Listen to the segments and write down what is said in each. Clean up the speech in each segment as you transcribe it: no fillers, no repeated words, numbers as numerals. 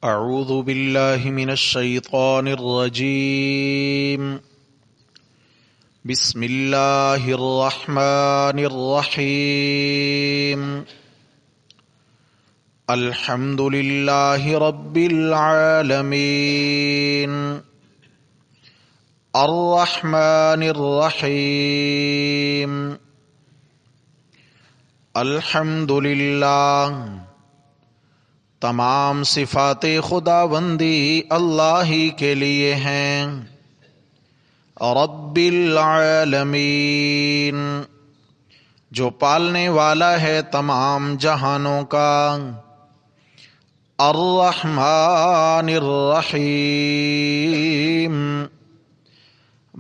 اعوذ باللہ من الشیطان الرجیم بسم اللہ الرحمن الرحیم الحمد للہ رب العالمین الرحمن الرحیم الحمد للہ تمام صفات خداوندی اللہ ہی کے لیے ہیں. رب العالمین جو پالنے والا ہے تمام جہانوں کا. الرحمن الرحیم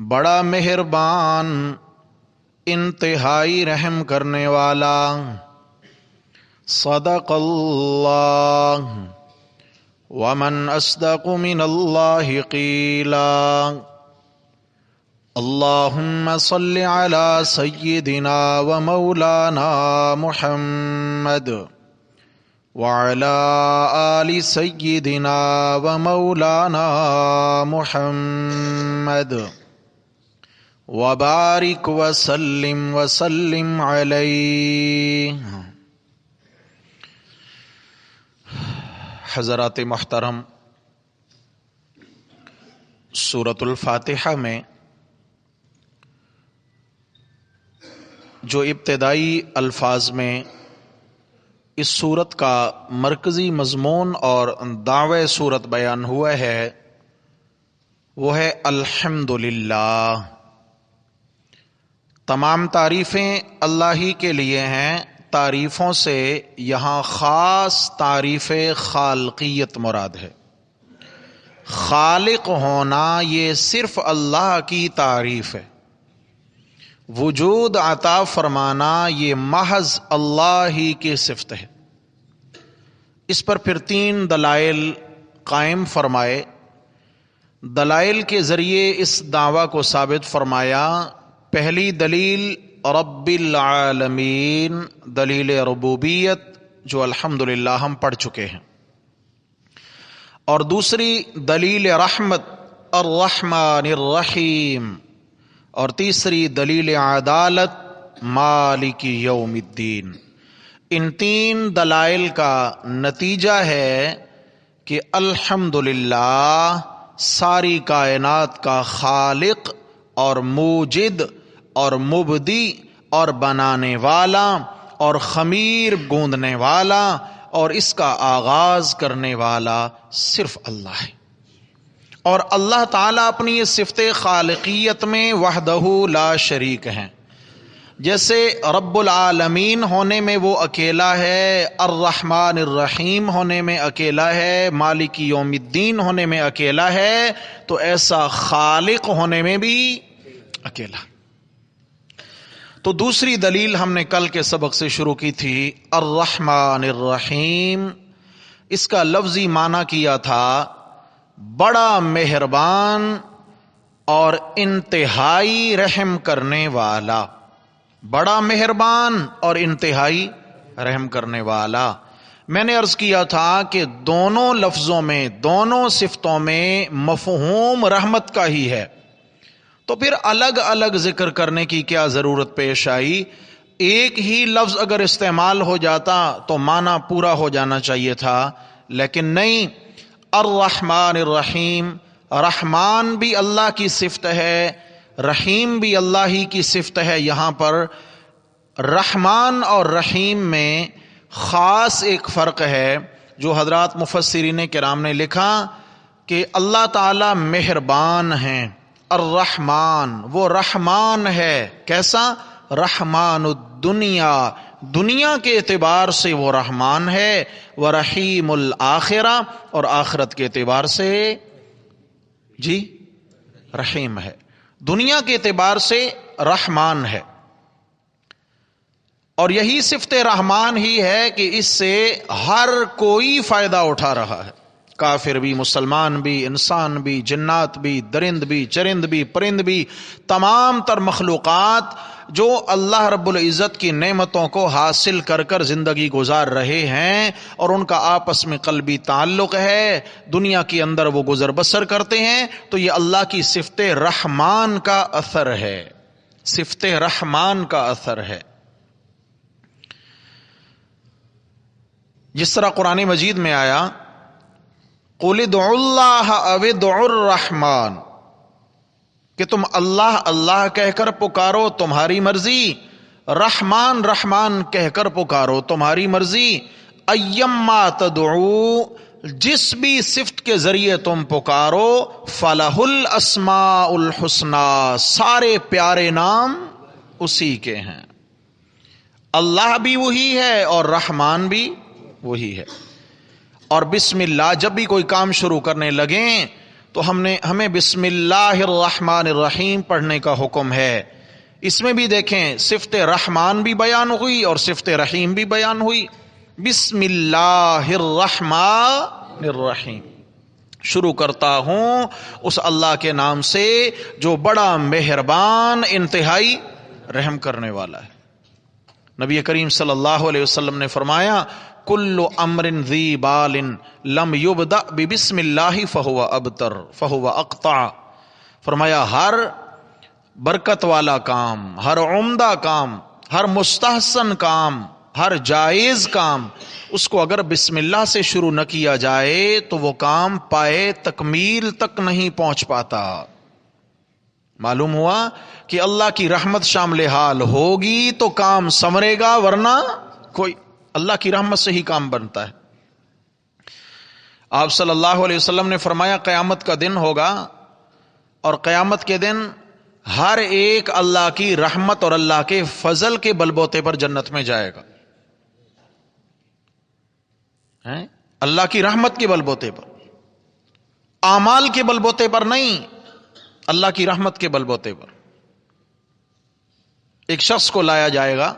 بڑا مہربان انتہائی رحم کرنے والا. صدق اللہ ومن اصدق من اللہ قیلا. اللہم صل علی سیدنا ومولانا محمد وعلی آل سیدنا ومولانا محمد وبارک وسلم علیہ. حضرات محترم، سورۃ الفاتحہ میں جو ابتدائی الفاظ میں اس سورت کا مرکزی مضمون اور دعوی سورت بیان ہوا ہے وہ ہے الحمدللہ. تمام تعریفیں اللہ ہی کے لیے ہیں. تعریفوں سے یہاں خاص تعریف خالقیت مراد ہے. خالق ہونا یہ صرف اللہ کی تعریف ہے. وجود عطا فرمانا یہ محض اللہ ہی کی صفت ہے. اس پر پھر 3 دلائل قائم فرمائے. دلائل کے ذریعے اس دعویٰ کو ثابت فرمایا. پہلی دلیل رب العالمین، دلیل ربوبیت جو الحمدللہ ہم پڑھ چکے ہیں، اور دوسری دلیل رحمت الرحمن الرحیم، اور تیسری دلیل عدالت مالک یوم الدین. ان 3 دلائل کا نتیجہ ہے کہ الحمدللہ ساری کائنات کا خالق اور موجد اور مبدی اور بنانے والا اور خمیر گوندنے والا اور اس کا آغاز کرنے والا صرف اللہ ہے. اور اللہ تعالیٰ اپنی اس صفت خالقیت میں وحدہ لا شریک ہیں. جیسے رب العالمین ہونے میں وہ اکیلا ہے، الرحمن الرحیم ہونے میں اکیلا ہے، مالک یوم الدین ہونے میں اکیلا ہے، تو ایسا خالق ہونے میں بھی اکیلا. تو دوسری دلیل ہم نے کل کے سبق سے شروع کی تھی، الرحمن الرحیم. اس کا لفظی معنی کیا تھا بڑا مہربان اور انتہائی رحم کرنے والا. بڑا مہربان اور انتہائی رحم کرنے والا. میں نے عرض کیا تھا کہ دونوں لفظوں میں، دونوں صفتوں میں مفہوم رحمت کا ہی ہے، تو پھر الگ الگ ذکر کرنے کی کیا ضرورت پیش آئی؟ ایک ہی لفظ اگر استعمال ہو جاتا تو معنی پورا ہو جانا چاہیے تھا، لیکن نہیں. الرحمن الرحیم، رحمان بھی اللہ کی صفت ہے، رحیم بھی اللہ ہی کی صفت ہے. یہاں پر رحمان اور رحیم میں خاص ایک فرق ہے جو حضرات مفسرین کرام نے لکھا کہ اللہ تعالی مہربان ہیں. الرحمن وہ رحمان ہے. کیسا؟ رحمان الدنیا، دنیا کے اعتبار سے وہ رحمان ہے. ورحیم الآخرہ، اور آخرت کے اعتبار سے جی رحیم ہے. دنیا کے اعتبار سے رحمان ہے، اور یہی صفت رحمان ہی ہے کہ اس سے ہر کوئی فائدہ اٹھا رہا ہے. کافر بھی، مسلمان بھی، انسان بھی، جنات بھی، درند بھی، چرند بھی، پرند بھی، تمام تر مخلوقات جو اللہ رب العزت کی نعمتوں کو حاصل کر کر زندگی گزار رہے ہیں اور ان کا آپس میں قلبی تعلق ہے، دنیا کے اندر وہ گزر بسر کرتے ہیں، تو یہ اللہ کی صفت رحمان کا اثر ہے، صفت رحمان کا اثر ہے۔ جس طرح قرآن مجید میں آیا قُلِ ادْعُوا اللَّهَ أَوِ ادْعُوا الرَّحْمَٰنَ، کہ تم اللہ اللہ کہہ کر پکارو تمہاری مرضی، رحمان رحمان کہہ کر پکارو تمہاری مرضی، ایما تدعو، جس بھی صفت کے ذریعے تم پکارو، فَلَهُ الْأَسْمَاءُ الْحُسْنَىٰ، سارے پیارے نام اسی کے ہیں، اللہ بھی وہی ہے اور رحمان بھی وہی ہے۔ اور بسم اللہ جب بھی کوئی کام شروع کرنے لگیں تو ہمیں بسم اللہ الرحمن الرحیم پڑھنے کا حکم ہے۔ اس میں بھی دیکھیں صفت رحمان بھی بیان ہوئی اور صفت رحیم بھی بیان ہوئی۔ بسم اللہ الرحمن الرحیم، شروع کرتا ہوں اس اللہ کے نام سے جو بڑا مہربان انتہائی رحم کرنے والا ہے۔ نبی کریم صلی اللہ علیہ وسلم نے فرمایا کل امر ذی بال لم یبدأ ببسم اللہ فہو ابتر فہو اقطع، فرمایا ہر برکت والا کام، ہر عمدہ کام، ہر مستحسن کام، ہر جائز کام، اس کو اگر بسم اللہ سے شروع نہ کیا جائے تو وہ کام پائے تکمیل تک نہیں پہنچ پاتا۔ معلوم ہوا کہ اللہ کی رحمت شامل حال ہوگی تو کام سنورے گا، ورنہ کوئی اللہ کی رحمت سے ہی کام بنتا ہے۔ آپ صلی اللہ علیہ وسلم نے فرمایا قیامت کا دن ہوگا اور قیامت کے دن ہر ایک اللہ کی رحمت اور اللہ کے فضل کے بلبوتے پر جنت میں جائے گا، اللہ کی رحمت کے بلبوتے پر، اعمال کے بلبوتے پر نہیں، اللہ کی رحمت کے بلبوتے پر۔ ایک شخص کو لایا جائے گا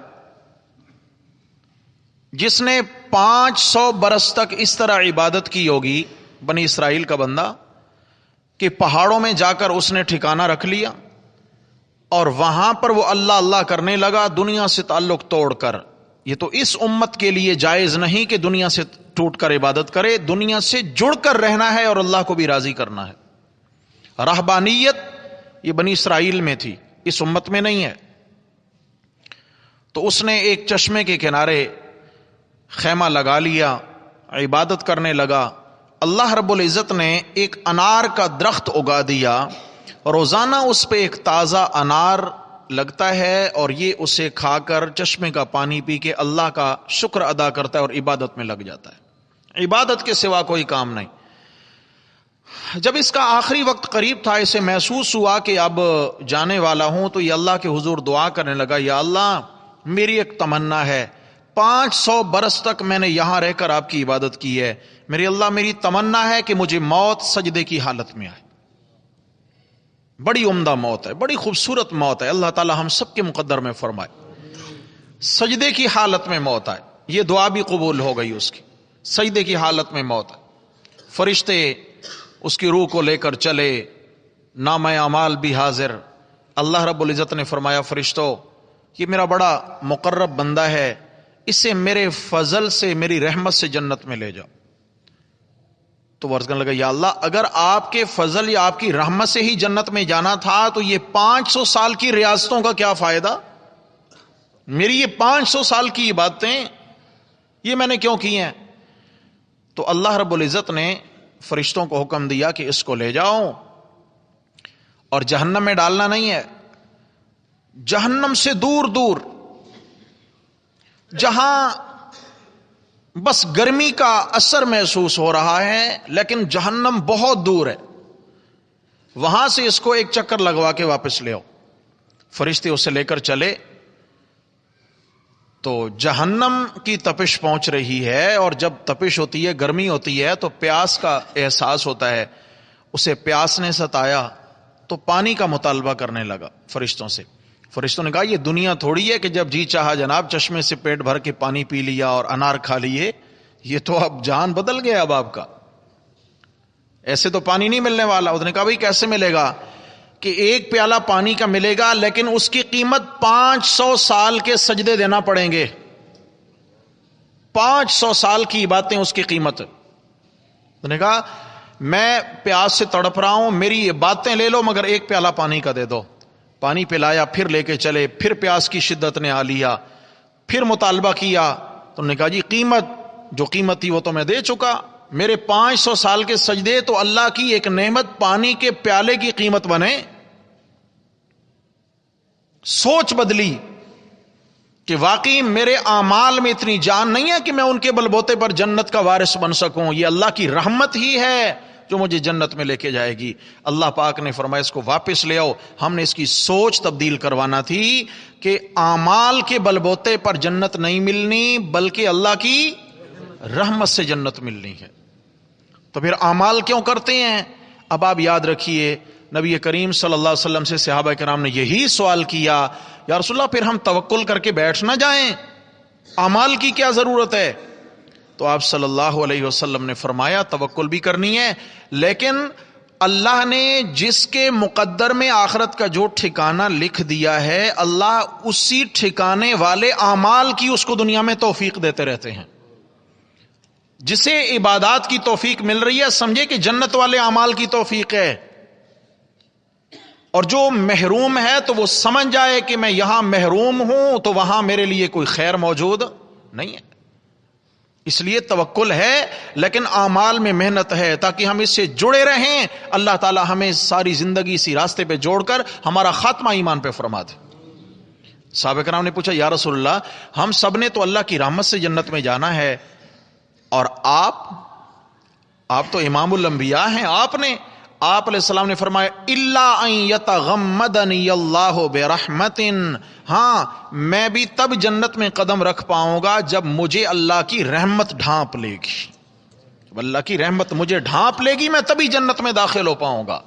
جس نے 500 برس تک اس طرح عبادت کی ہوگی، بنی اسرائیل کا بندہ، کہ پہاڑوں میں جا کر اس نے ٹھکانہ رکھ لیا اور وہاں پر وہ اللہ اللہ کرنے لگا دنیا سے تعلق توڑ کر۔ یہ تو اس امت کے لیے جائز نہیں کہ دنیا سے ٹوٹ کر عبادت کرے، دنیا سے جڑ کر رہنا ہے اور اللہ کو بھی راضی کرنا ہے۔ رہبانیت یہ بنی اسرائیل میں تھی، اس امت میں نہیں ہے۔ تو اس نے ایک چشمے کے کنارے خیمہ لگا لیا، عبادت کرنے لگا۔ اللہ رب العزت نے ایک انار کا درخت اگا دیا، روزانہ اس پہ ایک تازہ انار لگتا ہے اور یہ اسے کھا کر چشمے کا پانی پی کے اللہ کا شکر ادا کرتا ہے اور عبادت میں لگ جاتا ہے۔ عبادت کے سوا کوئی کام نہیں۔ جب اس کا آخری وقت قریب تھا، اسے محسوس ہوا کہ اب جانے والا ہوں، تو یہ اللہ کے حضور دعا کرنے لگا، یا اللہ میری ایک تمنا ہے، 500 برس تک میں نے یہاں رہ کر آپ کی عبادت کی ہے، میرے اللہ میری تمنا ہے کہ مجھے موت سجدے کی حالت میں آئے۔ بڑی عمدہ موت ہے، بڑی خوبصورت موت ہے، اللہ تعالی ہم سب کے مقدر میں فرمائے، سجدے کی حالت میں موت آئے۔ یہ دعا بھی قبول ہو گئی اس کی، سجدے کی حالت میں موت آئے۔ فرشتے اس کی روح کو لے کر چلے، نامہ اعمال بھی حاضر۔ اللہ رب العزت نے فرمایا فرشتوں یہ میرا بڑا مقرب بندہ ہے، اسے میرے فضل سے، میری رحمت سے جنت میں لے جاؤ۔ تو وہ عرض کرنے لگا، یا اللہ اگر آپ کے فضل یا آپ کی رحمت سے ہی جنت میں جانا تھا تو یہ 500 سال کی ریاضتوں کا کیا فائدہ؟ میری یہ 500 سال کی عبادتیں یہ میں نے کیوں کی ہیں؟ تو اللہ رب العزت نے فرشتوں کو حکم دیا کہ اس کو لے جاؤ اور جہنم میں ڈالنا نہیں ہے، جہنم سے دور دور، جہاں بس گرمی کا اثر محسوس ہو رہا ہے لیکن جہنم بہت دور ہے، وہاں سے اس کو ایک چکر لگوا کے واپس لے آؤ۔ فرشتے اسے لے کر چلے تو جہنم کی تپش پہنچ رہی ہے، اور جب تپش ہوتی ہے، گرمی ہوتی ہے، تو پیاس کا احساس ہوتا ہے، اسے پیاس نے ستایا تو پانی کا مطالبہ کرنے لگا فرشتوں سے۔ فرشتوں نے کہا یہ دنیا تھوڑی ہے کہ جب جی چاہا جناب چشمے سے پیٹ بھر کے پانی پی لیا اور انار کھا لیے، یہ تو اب جان بدل گیا اب آپ کا، ایسے تو پانی نہیں ملنے والا. اس نے کہا بھائی کیسے ملے گا؟ کہ ایک پیالہ پانی کا ملے گا لیکن اس کی قیمت 500 سال کے سجدے دینا پڑیں گے. 500 سال کی باتیں اس کی قیمت. اس نے کہا میں پیاس سے تڑپ رہا ہوں, میری یہ باتیں لے لو مگر ایک پیالہ پانی کا دے دو. پانی پلایا, پھر لے کے چلے, پھر پیاس کی شدت نے آ لیا, پھر مطالبہ کیا. تو انہوں نے کہا جی قیمت جو قیمت تھی وہ تو میں دے چکا, میرے 500 سال کے سجدے تو اللہ کی ایک نعمت پانی کے پیالے کی قیمت بنے. سوچ بدلی کہ واقعی میرے اعمال میں اتنی جان نہیں ہے کہ میں ان کے بلبوتے پر جنت کا وارث بن سکوں, یہ اللہ کی رحمت ہی ہے جو مجھے جنت میں لے کے جائے گی. اللہ پاک نے فرمایا اس کو واپس لے آؤ. ہم نے اس کی سوچ تبدیل کروانا تھی کہ اعمال کے بلبوتے پر جنت نہیں ملنی بلکہ اللہ کی رحمت سے جنت ملنی ہے. تو پھر اعمال کیوں کرتے ہیں؟ اب آپ یاد رکھیے نبی کریم صلی اللہ علیہ وسلم سے صحابہ کرام نے یہی سوال کیا, یا رسول اللہ پھر ہم توکل کر کے بیٹھ نہ جائیں, اعمال کی کیا ضرورت ہے؟ تو آپ صلی اللہ علیہ وسلم نے فرمایا توکل بھی کرنی ہے لیکن اللہ نے جس کے مقدر میں آخرت کا جو ٹھکانہ لکھ دیا ہے اللہ اسی ٹھکانے والے اعمال کی اس کو دنیا میں توفیق دیتے رہتے ہیں. جسے عبادات کی توفیق مل رہی ہے سمجھے کہ جنت والے اعمال کی توفیق ہے, اور جو محروم ہے تو وہ سمجھ جائے کہ میں یہاں محروم ہوں تو وہاں میرے لیے کوئی خیر موجود نہیں ہے. اس لیے توکل ہے لیکن اعمال میں محنت ہے تاکہ ہم اس سے جڑے رہیں. اللہ تعالی ہمیں ساری زندگی اسی راستے پہ جوڑ کر ہمارا خاتمہ ایمان پہ فرما دے. صحابہ کرام نے پوچھا یا رسول اللہ ہم سب نے تو اللہ کی رحمت سے جنت میں جانا ہے اور آپ تو امام الانبیاء ہیں, آپ علیہ السلام نے فرمایا الا ان یتغمدنی اللہ برحمت, ہاں میں بھی تب جنت میں قدم رکھ پاؤں گا جب مجھے اللہ کی رحمت ڈھانپ لے گی. جب اللہ کی رحمت مجھے ڈھانپ لے گی میں تبھی جنت میں داخل ہو پاؤں گا.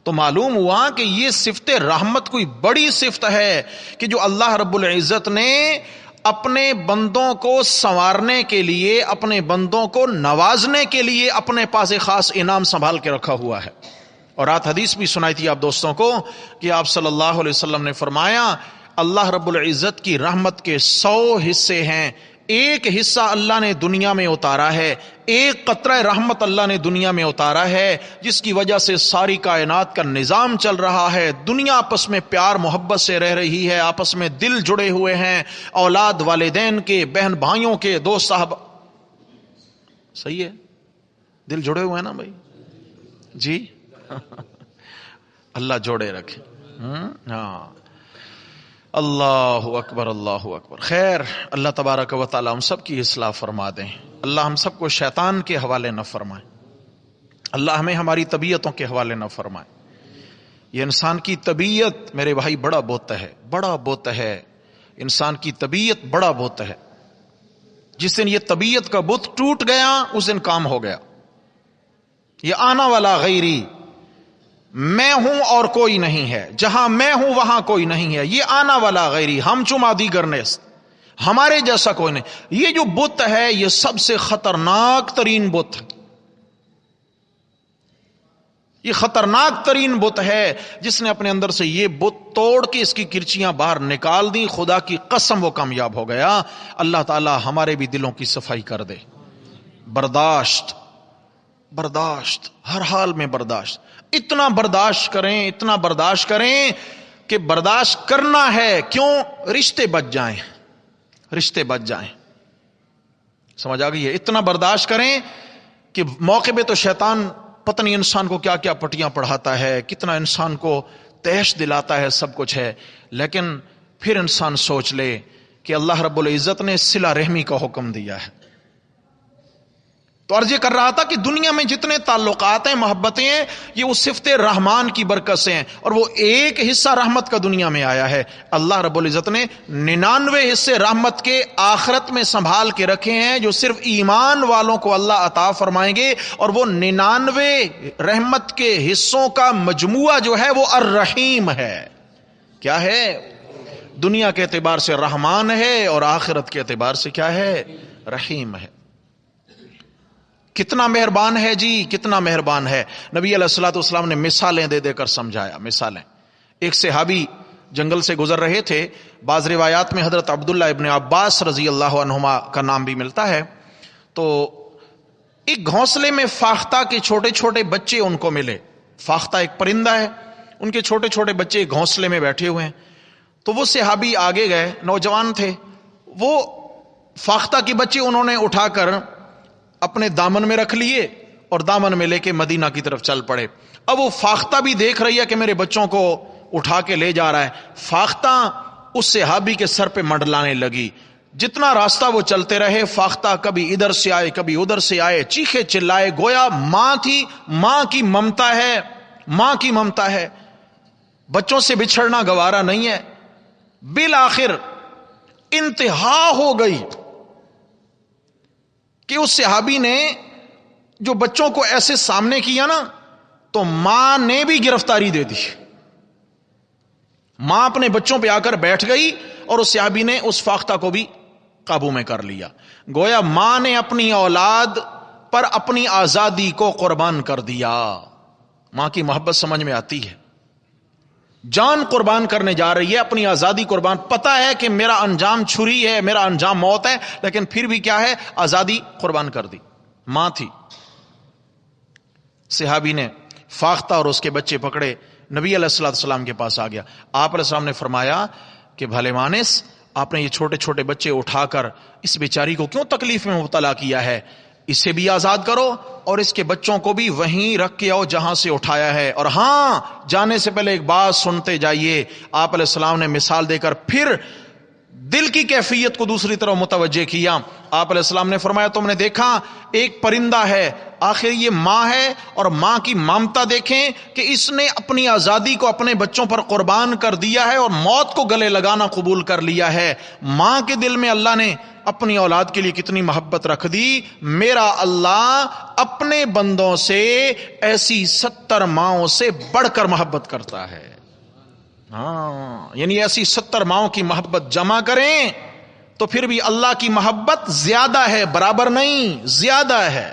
تو معلوم ہوا کہ یہ صفت رحمت کوئی بڑی صفت ہے کہ جو اللہ رب العزت نے اپنے بندوں کو سنوارنے کے لیے, اپنے بندوں کو نوازنے کے لیے اپنے پاس خاص انعام سنبھال کے رکھا ہوا ہے. اور رات حدیث بھی سنائی تھی آپ دوستوں کو کہ آپ صلی اللہ علیہ وسلم نے فرمایا اللہ رب العزت کی رحمت کے 100 حصے ہیں, ایک حصہ اللہ نے دنیا میں اتارا ہے, ایک قطرہ رحمت اللہ نے دنیا میں اتارا ہے جس کی وجہ سے ساری کائنات کا نظام چل رہا ہے, دنیا آپس میں پیار محبت سے رہ رہی ہے, آپس میں دل جڑے ہوئے ہیں, اولاد والدین کے, بہن بھائیوں کے, دوست صاحب. صحیح ہے, دل جڑے ہوئے ہیں نا بھائی جی. اللہ جوڑے رکھے. ہاں اللہ اکبر اللہ اکبر. خیر اللہ تبارک و تعالی ہم سب کی اصلاح فرما دیں. اللہ ہم سب کو شیطان کے حوالے نہ فرمائے, اللہ ہمیں ہماری طبیعتوں کے حوالے نہ فرمائے. یہ انسان کی طبیعت میرے بھائی بڑا بت ہے, بڑا بت ہے. انسان کی طبیعت بڑا بت ہے. جس دن یہ طبیعت کا بت ٹوٹ گیا اس دن کام ہو گیا. یہ آنا والا غیری, میں ہوں اور کوئی نہیں ہے, جہاں میں ہوں وہاں کوئی نہیں ہے. یہ آنا والا غیری, ہم چما دیگر نیست, ہمارے جیسا کوئی نہیں. یہ جو بت ہے یہ سب سے خطرناک ترین بت ہے. یہ خطرناک ترین بت ہے. جس نے اپنے اندر سے یہ بت توڑ کے اس کی کرچیاں باہر نکال دی, خدا کی قسم وہ کامیاب ہو گیا. اللہ تعالی ہمارے بھی دلوں کی صفائی کر دے. برداشت, برداشت, ہر حال میں برداشت. اتنا برداشت کریں, اتنا برداشت کریں کہ برداشت کرنا ہے. کیوں؟ رشتے بچ جائیں, رشتے بچ جائیں. سمجھ آ گئی ہے؟ اتنا برداشت کریں کہ موقع پہ تو شیطان پتہ نہیں انسان کو کیا کیا پٹیاں پڑھاتا ہے, کتنا انسان کو تیش دلاتا ہے, سب کچھ ہے. لیکن پھر انسان سوچ لے کہ اللہ رب العزت نے صلہ رحمی کا حکم دیا ہے. تو عرض یہ کر رہا تھا کہ دنیا میں جتنے تعلقات ہیں, محبتیں ہیں, یہ اس صفت رحمان کی برکت سے ہیں. اور وہ ایک حصہ رحمت کا دنیا میں آیا ہے. اللہ رب العزت نے 99 حصے رحمت کے آخرت میں سنبھال کے رکھے ہیں جو صرف ایمان والوں کو اللہ عطا فرمائیں گے. اور وہ 99 رحمت کے حصوں کا مجموعہ جو ہے وہ الرحیم ہے. کیا ہے؟ دنیا کے اعتبار سے رحمان ہے اور آخرت کے اعتبار سے کیا ہے؟ رحیم ہے. کتنا مہربان ہے جی، کتنا مہربان ہے. نبی علیہ الصلوۃ والسلام نے مثالیں دے دے کر سمجھایا. مثالیں، ایک صحابی جنگل سے گزر رہے تھے. بعض روایات میں حضرت عبداللہ ابن عباس رضی اللہ عنہما کا نام بھی ملتا ہے. تو ایک گھونسلے میں فاختہ کے چھوٹے چھوٹے بچے ان کو ملے. فاختہ ایک پرندہ ہے، ان کے چھوٹے چھوٹے بچے ایک گھونسلے میں بیٹھے ہوئے ہیں. تو وہ صحابی آگے گئے، نوجوان تھے، وہ فاختہ کے بچے انہوں نے اٹھا کر اپنے دامن میں رکھ لیے اور دامن میں لے کے مدینہ کی طرف چل پڑے. اب وہ فاختہ بھی دیکھ رہی ہے کہ میرے بچوں کو اٹھا کے لے جا رہا ہے. فاختہ اس صحابی کے سر پہ منڈلانے لگی. جتنا راستہ وہ چلتے رہے، فاختہ کبھی ادھر سے آئے کبھی ادھر سے آئے، چیخے چلائے، گویا ماں تھی، ماں کی ممتا ہے، ماں کی ممتا ہے، بچوں سے بچھڑنا گوارا نہیں ہے. بالآخر انتہا ہو گئی کہ اس صحابی نے جو بچوں کو ایسے سامنے کیا نا، تو ماں نے بھی گرفتاری دے دی. ماں اپنے بچوں پہ آ کر بیٹھ گئی اور اس صحابی نے اس فاختہ کو بھی قابو میں کر لیا. گویا ماں نے اپنی اولاد پر اپنی آزادی کو قربان کر دیا. ماں کی محبت سمجھ میں آتی ہے. جان قربان کرنے جا رہی ہے، اپنی آزادی قربان. پتا ہے کہ میرا انجام چھری ہے، میرا انجام موت ہے، لیکن پھر بھی کیا ہے، آزادی قربان کر دی. ماں تھی. صحابی نے فاختہ اور اس کے بچے پکڑے، نبی علیہ الصلوۃ والسلام کے پاس آ گیا. آپ علیہ السلام نے فرمایا کہ بھلے مانس، آپ نے یہ چھوٹے چھوٹے بچے اٹھا کر اس بیچاری کو کیوں تکلیف میں مبتلا کیا ہے؟ اسے بھی آزاد کرو اور اس کے بچوں کو بھی وہیں رکھ کے آؤ جہاں سے اٹھایا ہے. اور ہاں، جانے سے پہلے ایک بات سنتے جائیے. آپ علیہ السلام نے مثال دے کر پھر دل کی کیفیت کو دوسری طرف متوجہ کیا. آپ علیہ السلام نے فرمایا تم نے دیکھا ایک پرندہ ہے، آخر یہ ماں ہے، اور ماں کی ممتا دیکھیں کہ اس نے اپنی آزادی کو اپنے بچوں پر قربان کر دیا ہے اور موت کو گلے لگانا قبول کر لیا ہے. ماں کے دل میں اللہ نے اپنی اولاد کے لیے کتنی محبت رکھ دی. میرا اللہ اپنے بندوں سے ایسی 70 ماؤں سے بڑھ کر محبت کرتا ہے. ہاں، یعنی ایسی 70 ماؤں کی محبت جمع کریں تو پھر بھی اللہ کی محبت زیادہ ہے، برابر نہیں، زیادہ ہے.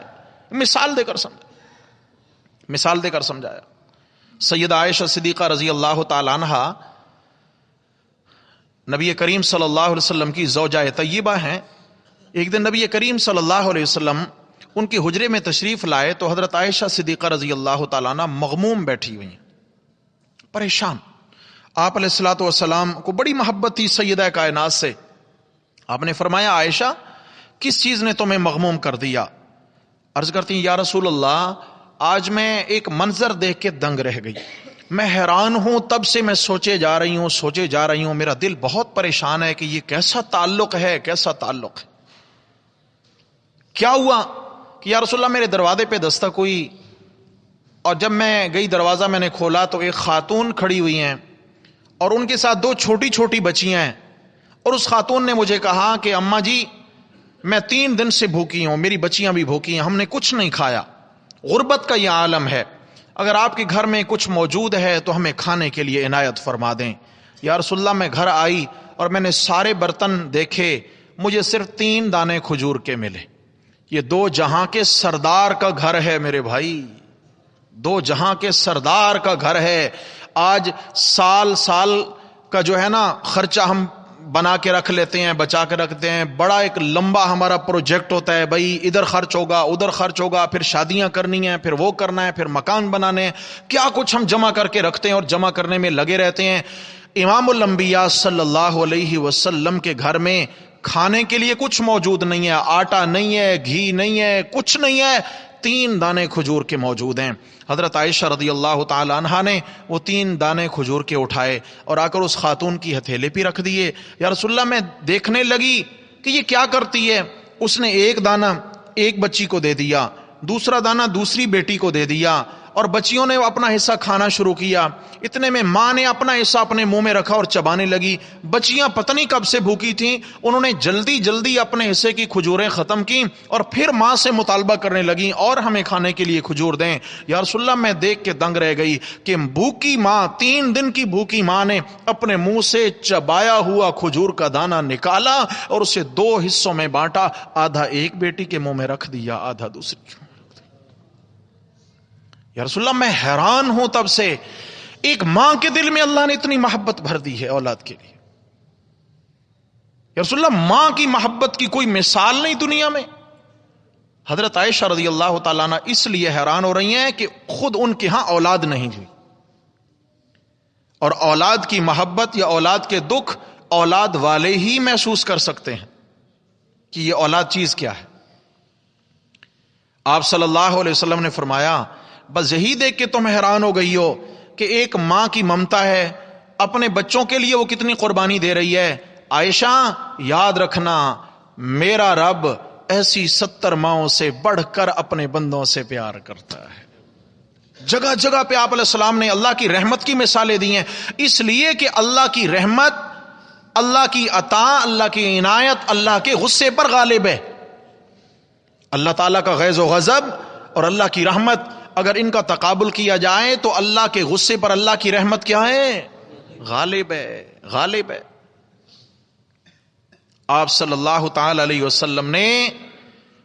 مثال دے کر سمجھایا. سیدہ عائشہ صدیقہ رضی اللہ تعالی عنہا نبی کریم صلی اللہ علیہ وسلم کی زوجہ طیبہ ہیں. ایک دن نبی کریم صلی اللہ علیہ وسلم ان کے حجرے میں تشریف لائے تو حضرت عائشہ صدیقہ رضی اللہ تعالی عنہ مغموم بیٹھی ہوئی ہیں، پریشان. آپ علیہ الصلوۃ والسلام کو بڑی محبت تھی سیدہ کائنات سے. آپ نے فرمایا عائشہ کس چیز نے تمہیں مغموم کر دیا؟ عرض کرتی ہیں یا رسول اللہ، آج میں ایک منظر دیکھ کے دنگ رہ گئی. میں حیران ہوں، تب سے میں سوچے جا رہی ہوں، میرا دل بہت پریشان ہے کہ یہ کیسا تعلق ہے. کیا ہوا کہ یا رسول اللہ میرے دروازے پہ دستک ہوئی، اور جب میں گئی دروازہ میں نے کھولا تو ایک خاتون کھڑی ہوئی ہیں اور ان کے ساتھ 2 چھوٹی چھوٹی بچیاں ہیں. اور اس خاتون نے مجھے کہا کہ اماں جی میں 3 دن سے بھوکی ہوں، میری بچیاں بھی بھوکی ہیں، ہم نے کچھ نہیں کھایا. غربت کا یہ عالم ہے، اگر آپ کے گھر میں کچھ موجود ہے تو ہمیں کھانے کے لیے عنایت فرما دیں. یا رسول اللہ میں گھر آئی اور میں نے سارے برتن دیکھے، مجھے صرف 3 دانے کھجور کے ملے. یہ 2 جہاں کے سردار کا گھر ہے میرے بھائی، 2 جہاں کے سردار کا گھر ہے. آج سال کا جو ہے نا خرچہ ہم بنا کے رکھ لیتے ہیں، بچا کے رکھتے ہیں. بڑا ایک لمبا ہمارا پروجیکٹ ہوتا ہے، بھائی ادھر خرچ ہوگا ادھر خرچ ہوگا، پھر شادیاں کرنی ہیں، پھر وہ کرنا ہے، پھر مکان بنانے ہیں، کیا کچھ ہم جمع کر کے رکھتے ہیں اور جمع کرنے میں لگے رہتے ہیں. امام الانبیاء صلی اللہ علیہ وسلم کے گھر میں کھانے کے لیے کچھ موجود نہیں ہے، آٹا نہیں ہے، گھی نہیں ہے، کچھ نہیں ہے، 3 دانے کھجور کے موجود ہیں. حضرت عائشہ رضی اللہ تعالی عنہا نے وہ 3 دانے کھجور کے اٹھائے اور آ کر اس خاتون کی ہتھیلی پہ رکھ دیے. یا رسول اللہ میں دیکھنے لگی کہ یہ کیا کرتی ہے. اس نے 1 دانہ ایک بچی کو دے دیا، دوسرا دانہ دوسری بیٹی کو دے دیا، اور بچیوں نے اپنا حصہ کھانا شروع کیا. اتنے میں ماں نے اپنا حصہ اپنے منہ میں رکھا اور چبانے لگی. بچیاں پتہ نہیں کب سے بھوکی تھیں، انہوں نے جلدی جلدی اپنے حصے کی کھجوریں ختم کی اور پھر ماں سے مطالبہ کرنے لگیں اور ہمیں کھانے کے لیے کھجور دیں. یا رسول اللہ میں دیکھ کے دنگ رہ گئی کہ بھوکی ماں، 3 دن کی بھوکی ماں نے اپنے منہ سے چبایا ہوا کھجور کا دانہ نکالا اور اسے 2 حصوں میں بانٹا. آدھا ایک بیٹی کے منہ میں رکھ دیا، آدھا دوسری. یا رسول اللہ میں حیران ہوں تب سے، ایک ماں کے دل میں اللہ نے اتنی محبت بھر دی ہے اولاد کے لیے. یا رسول اللہ ماں کی محبت کی کوئی مثال نہیں دنیا میں. حضرت عائشہ رضی اللہ تعالیٰ عنہ اس لیے حیران ہو رہی ہیں کہ خود ان کے ہاں اولاد نہیں ہوئی، اور اولاد کی محبت یا اولاد کے دکھ اولاد والے ہی محسوس کر سکتے ہیں کہ یہ اولاد چیز کیا ہے. آپ صلی اللہ علیہ وسلم نے فرمایا بس یہی دیکھ کے تم حیران ہو گئی ہو کہ ایک ماں کی ممتا ہے، اپنے بچوں کے لیے وہ کتنی قربانی دے رہی ہے. عائشہ یاد رکھنا میرا رب ایسی 70 ماؤں سے بڑھ کر اپنے بندوں سے پیار کرتا ہے. جگہ جگہ پہ آپ علیہ السلام نے اللہ کی رحمت کی مثالیں دی ہیں، اس لیے کہ اللہ کی رحمت، اللہ کی عطا، اللہ کی عنایت اللہ کے غصے پر غالب ہے. اللہ تعالیٰ کا غیظ و غضب اور اللہ کی رحمت اگر ان کا تقابل کیا جائے تو اللہ کے غصے پر اللہ کی رحمت کیا ہے؟ غالب ہے، غالب ہے. آپ صلی اللہ تعالی علیہ وسلم نے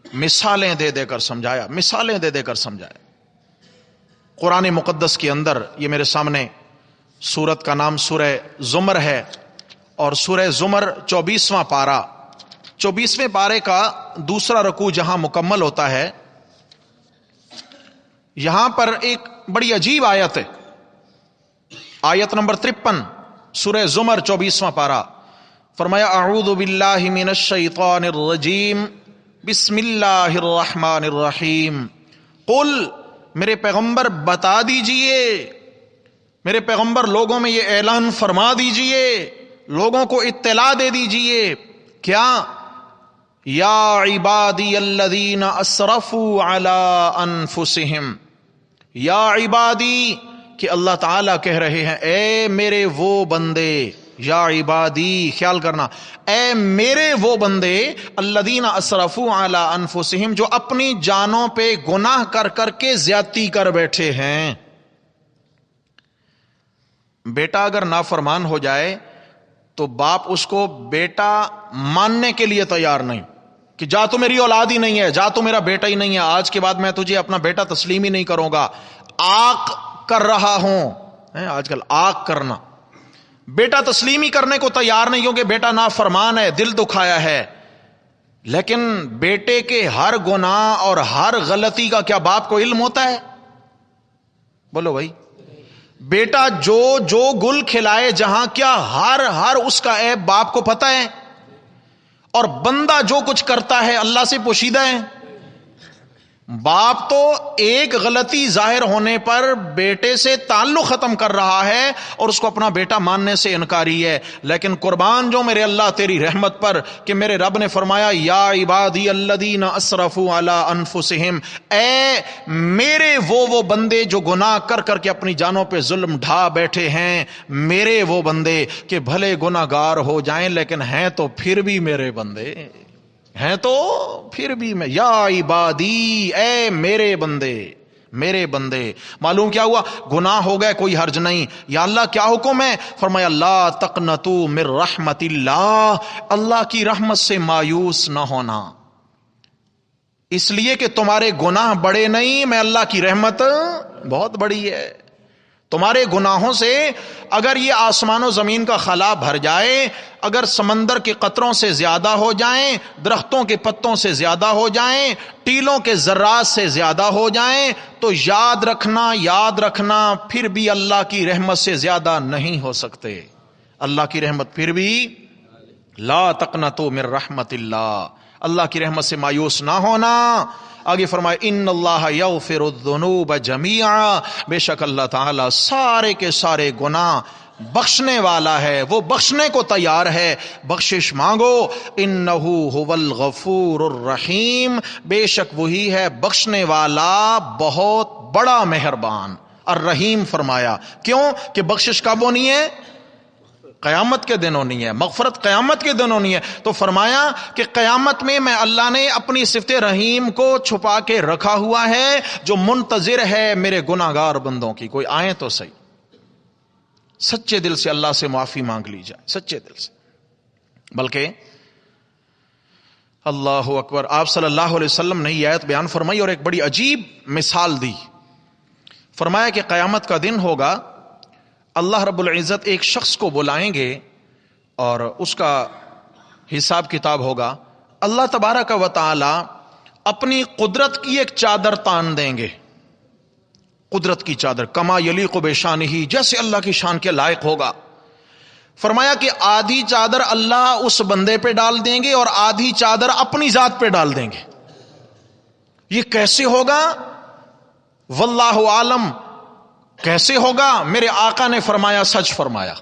مثالیں دے دے کر سمجھایا، مثالیں دے دے کر سمجھایا. قرآن مقدس کے اندر یہ میرے سامنے سورت کا نام سورہ زمر ہے، اور سورہ زمر 24واں پارہ، 24ویں پارے کا دوسرا رکوع جہاں مکمل ہوتا ہے، یہاں پر ایک بڑی عجیب آیت ہے، آیت نمبر 53 سورہ زمر 24واں پارہ. فرمایا اعوذ باللہ من الشیطان الرجیم بسم اللہ الرحمن الرحیم. قل، میرے پیغمبر بتا دیجئے، میرے پیغمبر لوگوں میں یہ اعلان فرما دیجئے، لوگوں کو اطلاع دے دیجئے، کیا؟ یا عبادی الذین اسرفوا علی انفسہم، یا عبادی، کہ اللہ تعالیٰ کہہ رہے ہیں اے میرے وہ بندے، یا عبادی خیال کرنا، اے میرے وہ بندے، الذین اسرفوا علی انفسہم، جو اپنی جانوں پہ گناہ کر کر کے زیادتی کر بیٹھے ہیں. بیٹا اگر نافرمان ہو جائے تو باپ اس کو بیٹا ماننے کے لیے تیار نہیں، کہ جا تو میری اولاد ہی نہیں ہے، جا تو میرا بیٹا ہی نہیں ہے، آج کے بعد میں تجھے اپنا بیٹا تسلیم ہی نہیں کروں گا، آق کر رہا ہوں. آج کل آق کرنا، بیٹا تسلیم ہی کرنے کو تیار نہیں کیونکہ بیٹا نافرمان ہے، دل دکھایا ہے. لیکن بیٹے کے ہر گناہ اور ہر غلطی کا کیا باپ کو علم ہوتا ہے؟ بولو بھائی. بیٹا جو گل کھلائے جہاں، کیا ہر اس کا عیب باپ کو پتہ ہے؟ اور بندہ جو کچھ کرتا ہے اللہ سے پوشیدہ ہے. باپ تو ایک غلطی ظاہر ہونے پر بیٹے سے تعلق ختم کر رہا ہے اور اس کو اپنا بیٹا ماننے سے انکاری ہے. لیکن قربان جو میرے اللہ تیری رحمت پر کہ میرے رب نے فرمایا یا عبادی الذین اسرفوا علی انفسہم، اے میرے وہ بندے جو گناہ کر کر کے اپنی جانوں پہ ظلم ڈھا بیٹھے ہیں، میرے وہ بندے کہ بھلے گناہ گار ہو جائیں لیکن ہیں تو پھر بھی میرے بندے ہیں، تو پھر بھی میں، یا عبادی، اے میرے بندے، میرے بندے. معلوم کیا ہوا؟ گناہ ہو گئے کوئی حرج نہیں. یا اللہ کیا حکم ہے؟ فرمایا لا تقنطوا من رحمت اللہ، اللہ کی رحمت سے مایوس نہ ہونا، اس لیے کہ تمہارے گناہ بڑے نہیں، میں اللہ کی رحمت بہت بڑی ہے. تمہارے گناہوں سے اگر یہ آسمان و زمین کا خلا بھر جائے، اگر سمندر کے قطروں سے زیادہ ہو جائیں، درختوں کے پتوں سے زیادہ ہو جائیں، ٹیلوں کے ذرات سے زیادہ ہو جائیں، تو یاد رکھنا پھر بھی اللہ کی رحمت سے زیادہ نہیں ہو سکتے. اللہ کی رحمت پھر بھی، لا تقنطوا من رحمت اللہ، اللہ کی رحمت سے مایوس نہ ہونا. آگے فرمائے ان اللہ یغفر الذنوب جمیعا، بے شک اللہ تعالی سارے کے سارے گناہ بخشنے والا ہے، وہ بخشنے کو تیار ہے، بخشش مانگو. انہ هو الغفور الرحیم، بے شک وہی ہے بخشنے والا بہت بڑا مہربان. الرحیم فرمایا کیوں؟ کہ بخشش کب ہونی ہے؟ قیامت کے دن ہونی ہے، مغفرت قیامت کے دن ہونی ہے. تو فرمایا کہ قیامت میں اللہ نے اپنی صفت رحیم کو چھپا کے رکھا ہوا ہے، جو منتظر ہے میرے گناہ گار بندوں کی. کوئی آئیں تو صحیح، سچے دل سے اللہ سے معافی مانگ لی جائے، سچے دل سے. بلکہ اللہ اکبر، آپ صلی اللہ علیہ وسلم نے یہ آیت بیان فرمائی اور ایک بڑی عجیب مثال دی فرمایا کہ قیامت کا دن ہوگا، اللہ رب العزت ایک شخص کو بلائیں گے اور اس کا حساب کتاب ہوگا. اللہ تبارک و تعالی اپنی قدرت کی ایک چادر تان دیں گے، قدرت کی چادر، کما یلیق بشانہ، جیسے اللہ کی شان کے لائق ہوگا. فرمایا کہ آدھی چادر اللہ اس بندے پہ ڈال دیں گے اور آدھی چادر اپنی ذات پہ ڈال دیں گے. یہ کیسے ہوگا؟ واللہ عالم. کیسے ہوگا؟ میرے آقا نے فرمایا، سچ فرمایا.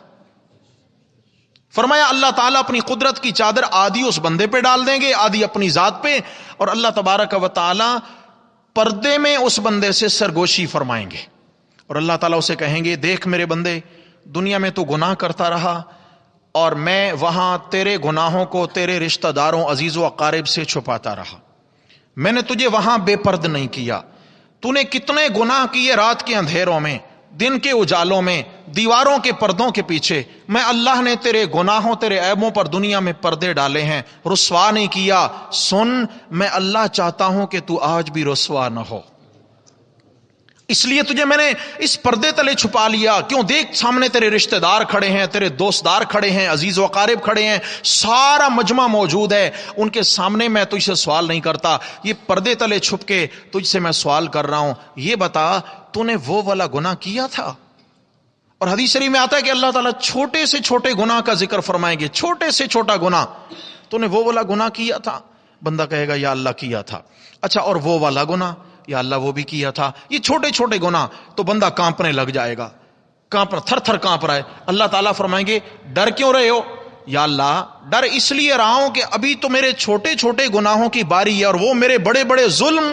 فرمایا اللہ تعالیٰ اپنی قدرت کی چادر آدھی اس بندے پہ ڈال دیں گے، آدھی اپنی ذات پہ، اور اللہ تبارک و تعالیٰ پردے میں اس بندے سے سرگوشی فرمائیں گے. اور اللہ تعالیٰ اسے کہیں گے، دیکھ میرے بندے، دنیا میں تو گناہ کرتا رہا اور میں وہاں تیرے گناہوں کو تیرے رشتہ داروں، عزیز و اقارب سے چھپاتا رہا. میں نے تجھے وہاں بے پرد نہیں کیا. تو نے کتنے گناہ کیے رات کے اندھیروں میں، دن کے اجالوں میں، دیواروں کے پردوں کے پیچھے. میں اللہ نے تیرے گناہوں، تیرے عیبوں پر دنیا میں پردے ڈالے ہیں، رسوا نہیں کیا. سن، میں اللہ چاہتا ہوں کہ تو آج بھی رسوا نہ ہو، اس لیے تجھے میں نے اس پردے تلے چھپا لیا. کیوں؟ دیکھ سامنے تیرے رشتہ دار کھڑے ہیں، تیرے دوست دار کھڑے ہیں، عزیز و اقارب کھڑے ہیں، سارا مجمع موجود ہے. ان کے سامنے میں تجھ سے سوال نہیں کرتا، یہ پردے تلے چھپ کے تجھ سے میں سوال کر رہا ہوں. یہ بتا، تو نے وہ والا گناہ کیا تھا؟ اور حدیث شریف میں آتا ہے کہ اللہ تعالیٰ چھوٹے سے چھوٹے گناہ کا ذکر فرمائیں گے. چھوٹے سے چھوٹا گناہ، تو نے وہ والا گناہ کیا تھا؟ بندہ کہے گا یا اللہ کیا تھا. اچھا، اور وہ والا گناہ؟ یا اللہ وہ بھی کیا تھا. یہ چھوٹے چھوٹے گناہ. تو بندہ کانپنے لگ جائے گا، تھر تھر کانپ رہا ہے. اللہ تعالیٰ فرمائیں گے، ڈر کیوں رہے ہو؟ یا اللہ ڈر اس لیے رہا ہوں کہ ابھی تو میرے چھوٹے چھوٹے گناہوں کی باری ہے، اور وہ میرے بڑے بڑے ظلم،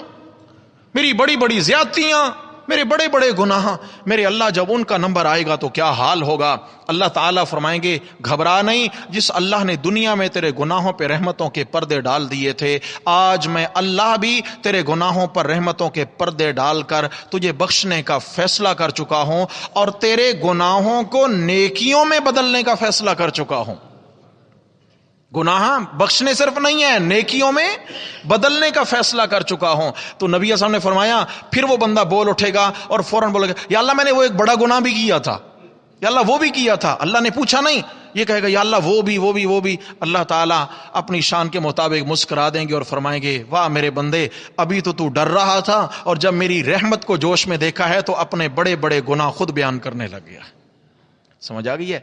میری بڑی بڑی زیادتیاں، میرے بڑے بڑے گناہ، میرے اللہ جب ان کا نمبر آئے گا تو کیا حال ہوگا. اللہ تعالیٰ فرمائیں گے، گھبرا نہیں، جس اللہ نے دنیا میں تیرے گناہوں پہ رحمتوں کے پردے ڈال دیے تھے، آج میں اللہ بھی تیرے گناہوں پر رحمتوں کے پردے ڈال کر تجھے بخشنے کا فیصلہ کر چکا ہوں، اور تیرے گناہوں کو نیکیوں میں بدلنے کا فیصلہ کر چکا ہوں. گناہ بخشنے صرف نہیں ہے، نیکیوں میں بدلنے کا فیصلہ کر چکا ہوں. تو نبی صاحب نے فرمایا، پھر وہ بندہ بول اٹھے گا اور فوراً بولے گا، یا اللہ میں نے وہ ایک بڑا گناہ بھی کیا تھا، یا اللہ وہ بھی کیا تھا. اللہ نے پوچھا نہیں، یہ کہے گا یا اللہ وہ بھی. اللہ تعالیٰ اپنی شان کے مطابق مسکرا دیں گے اور فرمائیں گے، واہ میرے بندے، ابھی تو ڈر رہا تھا، اور جب میری رحمت کو جوش میں دیکھا ہے تو اپنے بڑے بڑے گناہ خود بیان کرنے لگ گیا. سمجھ آ گئی ہے؟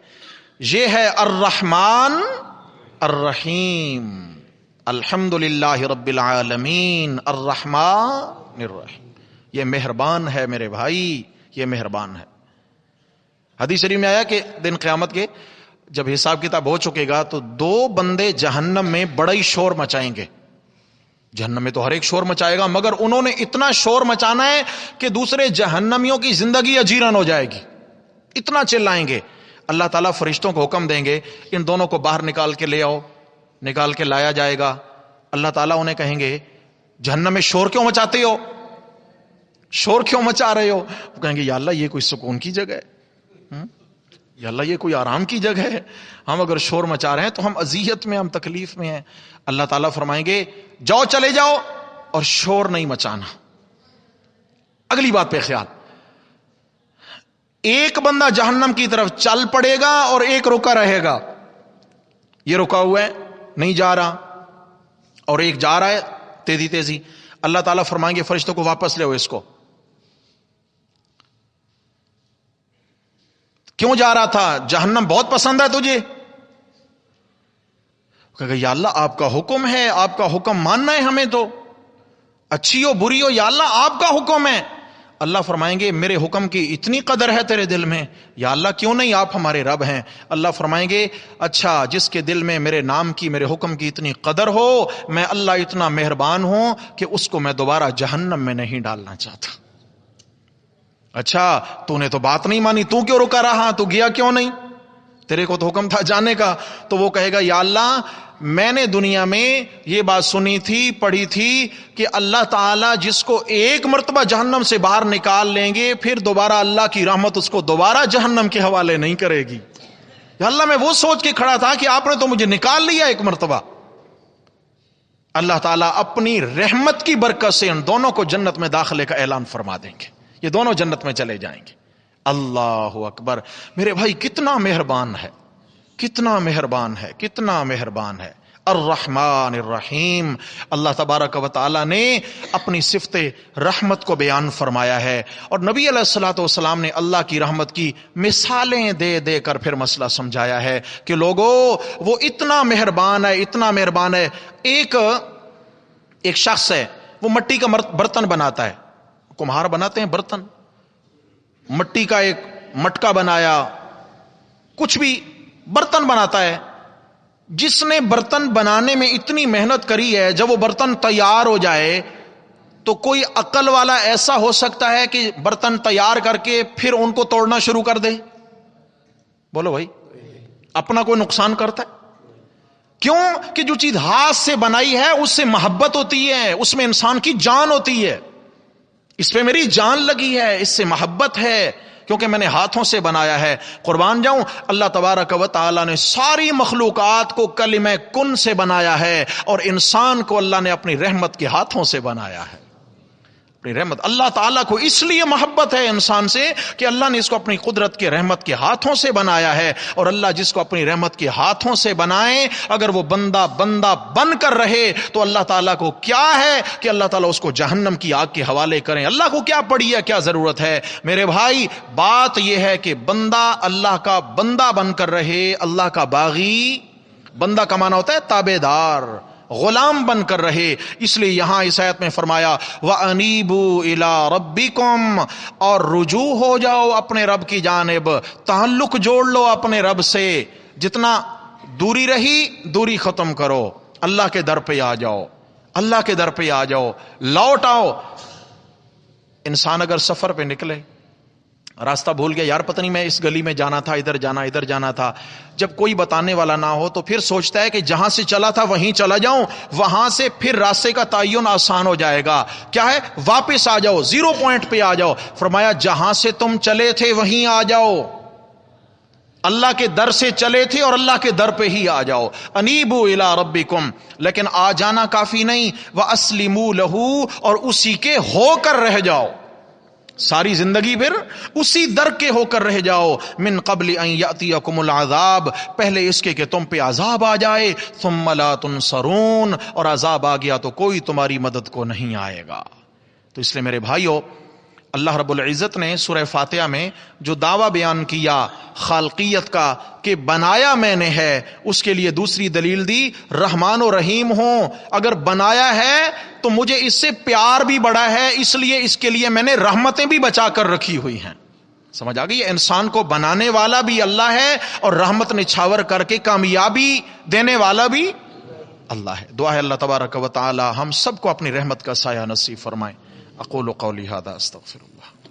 یہ ہے الرحمن الرحیم. الحمدللہ رب العالمین الرحمن الرحیم. یہ مہربان ہے میرے بھائی، یہ مہربان ہے. حدیث شریف میں آیا کہ دن قیامت کے جب حساب کتاب ہو چکے گا تو دو بندے جہنم میں بڑا ہی شور مچائیں گے. جہنم میں تو ہر ایک شور مچائے گا، مگر انہوں نے اتنا شور مچانا ہے کہ دوسرے جہنمیوں کی زندگی اجیرن ہو جائے گی، اتنا چلائیں گے. اللہ تعالیٰ فرشتوں کو حکم دیں گے، ان دونوں کو باہر نکال کے لے آؤ. نکال کے لایا جائے گا. اللہ تعالیٰ انہیں کہیں گے، جہنم میں شور کیوں مچاتے ہو؟ شور کیوں مچا رہے ہو؟ وہ کہیں گے، یا اللہ یہ کوئی سکون کی جگہ ہے، یا اللہ یہ کوئی آرام کی جگہ ہے، ہم اگر شور مچا رہے ہیں تو ہم اذیت میں، ہم تکلیف میں ہیں. اللہ تعالیٰ فرمائیں گے، جاؤ چلے جاؤ اور شور نہیں مچانا. اگلی بات پہ خیال، ایک بندہ جہنم کی طرف چل پڑے گا اور ایک رکا رہے گا. یہ رکا ہوا ہے، نہیں جا رہا، اور ایک جا رہا ہے تیزی تیزی. اللہ تعالیٰ فرمائیں گے فرشتوں کو، واپس لے اس کو. کیوں جا رہا تھا؟ جہنم بہت پسند ہے تجھے؟ کہے گا یا اللہ آپ کا حکم ہے، آپ کا حکم ماننا ہے ہمیں، تو اچھی ہو بری ہو یا اللہ آپ کا حکم ہے. اللہ فرمائیں گے، میرے حکم کی اتنی قدر ہے تیرے دل میں؟ یا اللہ کیوں نہیں، آپ ہمارے رب ہیں. اللہ فرمائیں گے، اچھا جس کے دل میں میرے نام کی، میرے حکم کی اتنی قدر ہو، میں اللہ اتنا مہربان ہوں کہ اس کو میں دوبارہ جہنم میں نہیں ڈالنا چاہتا. اچھا تو نے تو بات نہیں مانی، تو کیوں رکا رہا، تو گیا کیوں نہیں؟ تیرے کو تو حکم تھا جانے کا. تو وہ کہے گا، یا اللہ میں نے دنیا میں یہ بات سنی تھی، پڑھی تھی کہ اللہ تعالیٰ جس کو ایک مرتبہ جہنم سے باہر نکال لیں گے، پھر دوبارہ اللہ کی رحمت اس کو دوبارہ جہنم کے حوالے نہیں کرے گی. یا اللہ میں وہ سوچ کے کھڑا تھا کہ آپ نے تو مجھے نکال لیا ایک مرتبہ. اللہ تعالیٰ اپنی رحمت کی برکت سے ان دونوں کو جنت میں داخلے کا اعلان فرما دیں گے. یہ دونوں جنت میں چلے جائیں گے. اللہ اکبر. میرے بھائی کتنا مہربان ہے، کتنا مہربان ہے، کتنا مہربان ہے. الرحمن الرحیم. اللہ تبارک و تعالی نے اپنی صفت رحمت کو بیان فرمایا ہے، اور نبی علیہ الصلوۃ والسلام نے اللہ کی رحمت کی مثالیں دے دے کر پھر مسئلہ سمجھایا ہے کہ لوگوں وہ اتنا مہربان ہے، اتنا مہربان ہے. ایک شخص ہے، وہ مٹی کا برتن بناتا ہے. کمہار بناتے ہیں برتن، مٹی کا ایک مٹکا بنایا، کچھ بھی برتن بناتا ہے. جس نے برتن بنانے میں اتنی محنت کری ہے، جب وہ برتن تیار ہو جائے تو کوئی عقل والا ایسا ہو سکتا ہے کہ برتن تیار کر کے پھر ان کو توڑنا شروع کر دے؟ بولو بھائی، اپنا کوئی نقصان کرتا ہے؟ کیوں کہ جو چیز ہاتھ سے بنائی ہے اس سے محبت ہوتی ہے، اس میں انسان کی جان ہوتی ہے. اس پہ میری جان لگی ہے، اس سے محبت ہے، کیونکہ میں نے ہاتھوں سے بنایا ہے. قربان جاؤں، اللہ تبارک و تعالی نے ساری مخلوقات کو کلمہ کن سے بنایا ہے، اور انسان کو اللہ نے اپنی رحمت کے ہاتھوں سے بنایا ہے. اپنی رحمت، اللہ تعالیٰ کو اس لیے محبت ہے انسان سے کہ اللہ نے اس کو اپنی قدرت کے رحمت کے ہاتھوں سے بنایا ہے. اور اللہ جس کو اپنی رحمت کے ہاتھوں سے بنائے، اگر وہ بندہ بن کر رہے تو اللہ تعالیٰ کو کیا ہے کہ اللہ تعالیٰ اس کو جہنم کی آگ کے حوالے کریں. اللہ کو کیا پڑی ہے، کیا ضرورت ہے؟ میرے بھائی، بات یہ ہے کہ بندہ اللہ کا بندہ بن کر رہے، اللہ کا باغی. بندہ کا معنی ہوتا ہے تابع دار، غلام بن کر رہے. اس لیے یہاں اس آیت میں فرمایا وَأَنِيبُوا إِلَىٰ رَبِّكُمْ، اور رجوع ہو جاؤ اپنے رب کی جانب، تعلق جوڑ لو اپنے رب سے. جتنا دوری رہی دوری ختم کرو، اللہ کے در پہ آ جاؤ، اللہ کے در پہ آ جاؤ، لوٹ آؤ. انسان اگر سفر پہ نکلے، راستہ بھول گیا، یار پتہ نہیں میں اس گلی میں جانا تھا، ادھر جانا تھا، جب کوئی بتانے والا نہ ہو تو پھر سوچتا ہے کہ جہاں سے چلا تھا وہیں چلا جاؤں، وہاں سے پھر راستے کا تعین آسان ہو جائے گا. کیا ہے؟ واپس آ جاؤ، 0 پوائنٹ پہ آ جاؤ. فرمایا جہاں سے تم چلے تھے وہیں آ جاؤ، اللہ کے در سے چلے تھے اور اللہ کے در پہ ہی آ جاؤ. انیبوا الی ربکم. لیکن آ جانا کافی نہیں، واسلموا لہ، اور اسی کے ہو کر رہ جاؤ. ساری زندگی پھر اسی در کے ہو کر رہ جاؤ. من قبل ان یاتیکم العذاب، پہلے اس کے کہ تم پہ عذاب آ جائے. ثم لا تنصرون، اور عذاب آ گیا تو کوئی تمہاری مدد کو نہیں آئے گا. تو اس لیے میرے بھائیو، اللہ رب العزت نے سورہ فاتحہ میں جو دعویٰ بیان کیا خالقیت کا کہ بنایا میں نے ہے، اس کے لیے دوسری دلیل دی رحمان و رحیم ہوں. اگر بنایا ہے تو مجھے اس سے پیار بھی بڑا ہے، اس لیے اس کے لیے میں نے رحمتیں بھی بچا کر رکھی ہوئی ہیں. سمجھ آ گئی؟ انسان کو بنانے والا بھی اللہ ہے، اور رحمت نچھاور کر کے کامیابی دینے والا بھی اللہ ہے. دعا ہے اللہ تبارک و تعالی ہم سب کو اپنی رحمت کا سایہ نصیب فرمائے. اقول قولی ھذا استغفر اللہ.